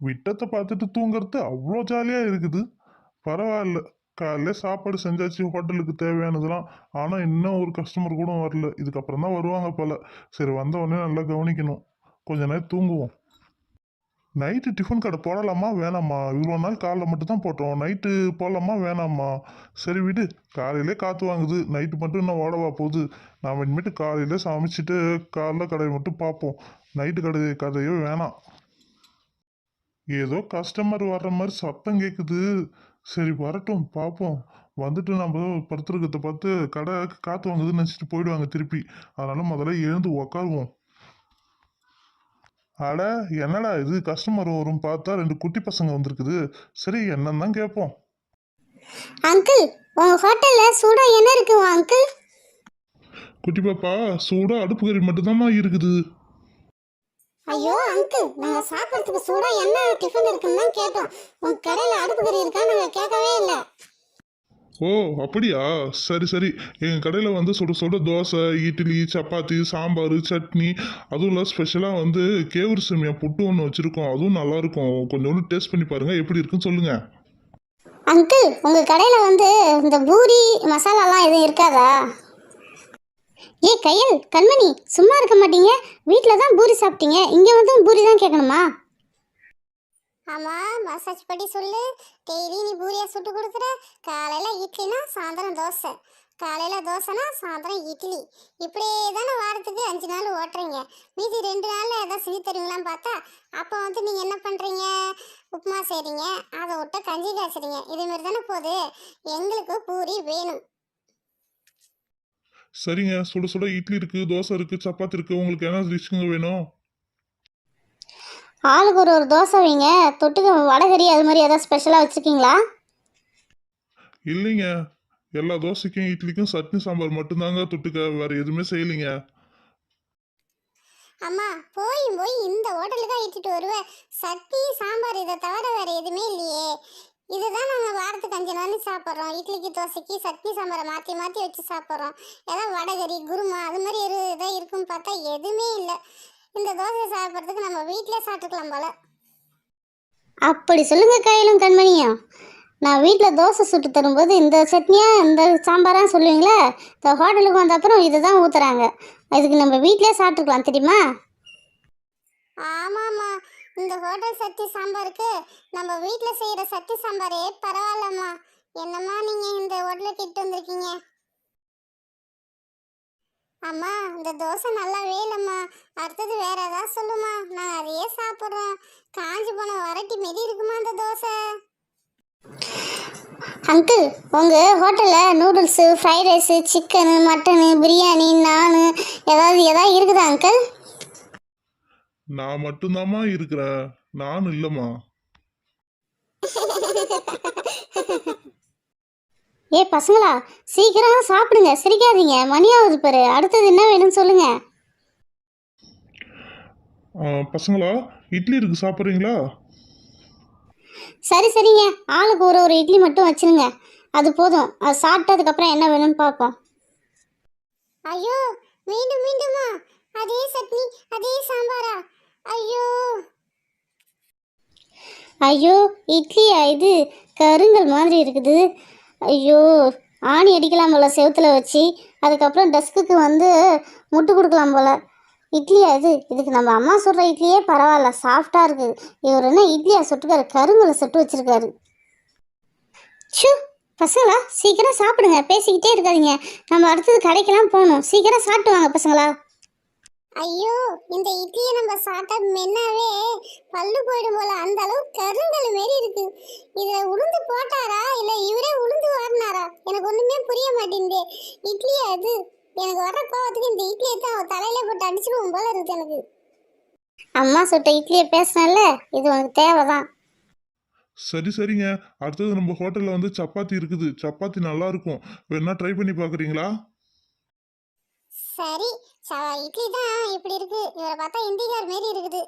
விட்டத்தை பார்த்துட்டு தூங்குறது அவ்வளோ ஜாலியாக இருக்குது. பரவாயில்ல. காலையில சாப்பாடு செஞ்சாச்சு ஹோட்டலுக்கு தேவையானதெல்லாம். ஆனால் இன்னும் ஒரு கஸ்டமர் கூட வரல. இதுக்கப்புறம் தான் வருவாங்க போல. சரி, வந்த உடனே நல்லா கவனிக்கணும். கொஞ்ச நேரம் தூங்குவோம். நைட்டு டிஃபன் கடை போடலாமா வேணாமா? இவ்வளோ நாள் காலைல மட்டும் தான் போட்டோம். நைட்டு போடலாமா வேணாமா? சரி விடு. காலையிலே காற்று வாங்குது. நைட்டு மட்டும் இன்னும் ஓடவா போகுது. நாம் இனிமேட்டு காலையில சமைச்சிட்டு காலைல கடையை மட்டும் பார்ப்போம். நைட்டு கதையோ வேணாம். ஏதோ கஸ்டமர் வர்ற மாதிரி சத்தம் கேட்குது. சரி வரட்டும், பார்ப்போம். வந்துட்டு நம்ம படுத்துருக்கத்தை பார்த்து கடை காற்று வாங்குதுன்னு நினச்சிட்டு போயிடுவாங்க திருப்பி. அதனால முதல்ல எழுந்து உக்காருவோம். அட, என்னடா இது, கஸ்டமர் வரும் பார்த்தா 2 குட்டி பசங்க வந்திருக்குது. சரி, என்னன்னு தான் கேட்போம். அங்கிள், உங்க ஹோட்டல்ல சூடா என்ன இருக்கு அங்கிள்? குட்டி பாப்பா, சூடா அடுப்பு கறி மட்டும்தாம்மா இருக்குது. ஐயோ அங்கிள், நாங்க சாப்பிட்றதுக்கு சூடா என்ன டிஃபன் இருக்குன்னு தான் கேட்டோம். உங்க கடையில அடுப்பு கறி இருக்கா நாங்க கேட்கவே இல்லை. ஓ அப்படியா? சரி சரி. எங்கள் கடையில் வந்து சுட சுட தோசை, இட்லி, சப்பாத்தி, சாம்பார், சட்னி, அதுவும் இல்லை ஸ்பெஷலாக வந்து கேவுரு சேமியா புட்டு ஒன்று வச்சுருக்கோம். அதுவும் நல்லாயிருக்கும். கொஞ்சோண்டு டேஸ்ட் பண்ணி பாருங்கள், எப்படி இருக்குன்னு சொல்லுங்கள். அங்கிள், உங்க கடையில வந்து இந்த பூரி மசாலாலாம் எதுவும் இருக்காதா? ஏ கையல், கண்மணி, சும்மா இருக்க மாட்டீங்க. வீட்டில் தான் பூரி சாப்பிட்டீங்க, இங்கே வந்து பூரி தான் கேட்கணுமா? ஆமாம், மசாஜ் படி சொல்லு. டெய்லி நீ பூரியா சுட்டு கொடுக்குற. காலையில் இட்லினா சாயந்தரம் தோசை, காலையில் தோசைனா சாயந்தரம் இட்லி. இப்படியே தானே வாரத்துக்கு 5 நாள் ஓட்டுறீங்க. மீதி 2 நாளில் எதாவது செஞ்சு தருவீங்களான்னு பார்த்தா அப்போ வந்து நீங்கள் என்ன பண்ணுறீங்க? உப்புமா செய்கிறீங்க, அதை விட்டு கஞ்சி காய்ச்சுறீங்க. இதேமாரி தானே போகுது. எங்களுக்கு பூரி வேணும். சரிங்க, சுட சுட இட்லி இருக்குது, தோசை இருக்குது, சப்பாத்தி இருக்குது. உங்களுக்கு என்ன டிஷ்ஷுங்க வேணும்? ஆளுக்கு ஒரு தோசை வைங்க. தொட்டுக்க வடகறி அது மாதிரி ஏதாவது ஸ்பெஷலாக வச்சுருக்கீங்களா? இல்லைங்க, எல்லா தோசைக்கும் இட்லிக்கும் சட்னி சாம்பார் மட்டும்தாங்க தொட்டுக்க, வேற எதுவுமே செய்யலைங்க. அம்மா, போய் போய் இந்த ஹோட்டலுக்கு தான் இட்டுட்டு வருவேன். சட்னி சாம்பார் இதை தவிர வேற எதுவுமே இல்லையே. இதுதான் நாங்கள் வாரத்துக்கு 5 நாள் சாப்பிட்றோம். இட்லிக்கு தோசைக்கு சட்னி சாம்பாரை மாற்றி மாற்றி வச்சு சாப்பிட்றோம். ஏதாவது வடகறி குருமா அது மாதிரி இதாக இருக்குன்னு பார்த்தா எதுவுமே இல்லை. இந்த தோசை சாப்பிட்றதுக்கு நம்ம வீட்டிலே சாப்பிட்டுக்கலாம் போல. அப்படி சொல்லுங்க கையிலும் கண்மணியும். நான் வீட்டில் தோசை சுட்டு தரும்போது இந்த சட்னியா இந்த சாம்பாரா சொல்லுவீங்களே, இந்த ஹோட்டலுக்கு வந்த அப்புறம் இதை தான் ஊற்றுறாங்க. இதுக்கு நம்ம வீட்டிலே சாப்பிட்டுக்கலாம் தெரியுமா? ஆமாம்மா, இந்த ஹோட்டல் சட்னி சாம்பாருக்கு நம்ம வீட்டில் செய்கிற சட்னி சாம்பாரே பரவாயில்லம்மா. என்னம்மா நீங்கள் இந்த ஹோட்டலுக்கு இட்டு வந்திருக்கீங்க? அம்மா, இந்த தோசை நல்லாவே இல்லைம்மா. அடுத்தது வேற ஏதாவது சொல்லுமா, நாங்கள் அதையே சாப்பிட்றோம். காஞ்சி போன வரட்டி மெதி இருக்குமா அந்த தோசை? அங்கிள், உங்கள் ஹோட்டலில் noodles, fried rice, chicken, mutton, biryani, நானு ஏதாவது இருக்குதா அங்கிள்? நான் மட்டும்தாம்மா இருக்கிறேன், நானும் இல்லைம்மா. ஏ பசங்களா, சீக்கிரம் சாப்பிடுங்க, சிரிக்காதீங்க. மணியாவது பாரு. அடுத்தது என்ன வேணும்னு சொல்லுங்க. பசங்களா, இட்லி இருக்கு, சாப்பிட்றீங்களா? சரி சரிங்க, ஆளுக்கு ஒரு இட்லி மட்டும் வச்சிருங்க. அது போதும். அது சாப்பிட்டதுக்கப்புறம் என்ன வேணும்னு பார்ப்போம். ஐயோ, மீண்டும் மீண்டுமா அதே சட்னி அதே சாம்பாரா? ஐயோ ஐயோ, இட்லியா இது? கருங்கல் மாதிரி இருக்குது. ஐயோ, ஆணி அடிக்கலாம் போல் செவுத்தில் வச்சு. அதுக்கப்புறம் டஸ்க்குக்கு வந்து முட்டு கொடுக்கலாம் போல். இட்லியா இது? இதுக்கு நம்ம அம்மா சுடுற இட்லியே பரவாயில்ல, சாஃப்டாக இருக்குது. இவர் என்ன இட்லியா சுட்டுக்காரு? கருங்கலை சுட்டு வச்சுருக்காரு. ஷூ, பசங்களா சீக்கிரம் சாப்பிடுங்க, பேசிக்கிட்டே இருக்காதீங்க. நம்ம அடுத்தது கடைக்கெல்லாம் போகணும். சீக்கிரம் சாப்பிட்டு வாங்க பசங்களா. ஐயோ, இந்த இட்லியை நம்ம சாப்பிட்டா மென்னாவே பல்லு போயிடும் போல. அந்த அளவு கருங்கல் மாரி இருக்கு. இதுல உளுந்து போட்டாரா இல்ல இவரே உளுந்து வாரினாரா? எனக்கு ஒண்ணுமே புரிய மாட்டேங்குது. இட்லியா அது? எனக்கு வர்ற கோவத்துக்கு இந்த இட்லியை தான் தலையில போட்டு அடிச்சுடுவோம் போல இருக்கு எனக்கு. அம்மா சுட்ட இட்லியை பேசினால இது உனக்கு தேவைதான். சரி சரிங்க, அடுத்தது நம்ம ஹோட்டலில் வந்து சப்பாத்தி இருக்குது. சப்பாத்தி நல்லா இருக்கும், வேணா ட்ரை பண்ணி பார்க்குறீங்களா? சரி, இட்லி தான் இப்படி இருக்கு. இவரை பார்த்தா இந்திகார் மாரி இருக்குது.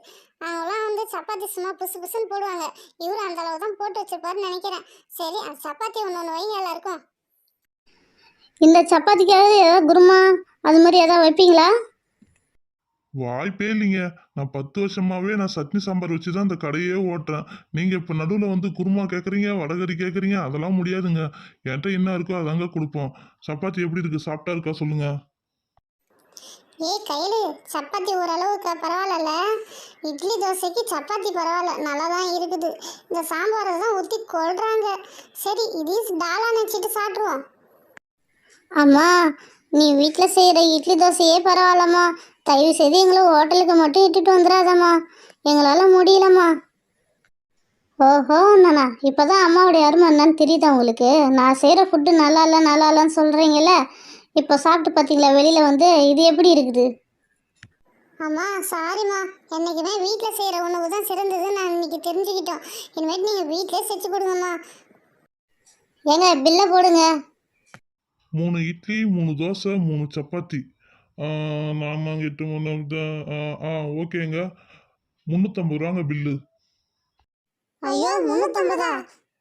அவங்களாம் வந்து சப்பாத்தி சும்மா புசு புசுன்னு போடுவாங்க. இவரு அந்த அளவு தான் போட்டு வச்சிருப்பாருன்னு நினைக்கிறேன். சரி, அந்த சப்பாத்தி ஒன்று வைங்க எல்லாருக்கும். இந்த சப்பாத்திக்காவது ஏதாவது குருமா அது மாதிரி ஏதாவது வைப்பீங்களா? வாய்ப்பே இல்லைங்க. நான் 10 வருஷமாவே நான் சட்னி சாம்பார் வச்சு தான் இந்த கடையே ஓட்டுறேன். நீங்க இப்ப நடுவுல வந்து குருமா கேட்குறீங்க, வடகறி கேட்குறீங்க. அதெல்லாம் முடியாதுங்க. என்ட்ட என்ன இருக்கோ அதாங்க குடுப்போம். சப்பாத்தி எப்படி இருக்கு? சாஃப்ட்டா இருக்கா சொல்லுங்க? ஏய் கையில சப்பாத்தி ஓரளவுக்கு பரவாயில்லல. இட்லி தோசைக்கு சப்பாத்தி பரவாயில்ல, நல்லா தான் இருக்குது. இந்த சாம்பாரை தான் ஊற்றி கொள்றாங்க. சரி இதையும் டாலா நினச்சிட்டு சாப்பிட்ருவோம். அம்மா, நீ வீட்டில் செய்கிற இட்லி தோசையே பரவாயில்லம்மா. தயவு செய்து எங்களை ஹோட்டலுக்கு மட்டும் இட்டுட்டு வந்துடாதம்மா. எங்களால் முடியலம்மா. ஓஹோ நானா, இப்போ தான் அம்மாவுடைய அருமை என்னன்னு தெரியுதா உங்களுக்கு? நான் செய்கிற ஃபுட்டு நல்லா இல்லை நல்லா இல்லைன்னு சொல்கிறீங்களே, இப்போ சாப்பிட்டு பார்த்தீங்களா வெளியில் வந்து இது எப்படி இருக்குது? அம்மா சாரிம்மா, என்றைக்குமே வீட்டில் செய்கிற உணவு தான் சிறந்தது நான் இன்னைக்கு தெரிஞ்சுக்கிட்டோம். இனிமேட்டு நீங்கள் வீட்டிலே செஞ்சு கொடுங்கம்மா. ஏங்க பில்லை போடுங்க. 3 இட்லி, 3 தோசை, 3 சப்பாத்தி. ஆ, 4 8 3 ஓகேங்க. ரூ. 350 பில்லு. ஐயோ 350?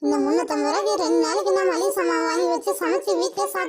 இந்த 350 ரூபாய்க்கு 2 நாளைக்கு நான் மளிகை சாமான் வாங்கி வச்சு சமைச்சு வீட்டிலே சாப்பிட்டு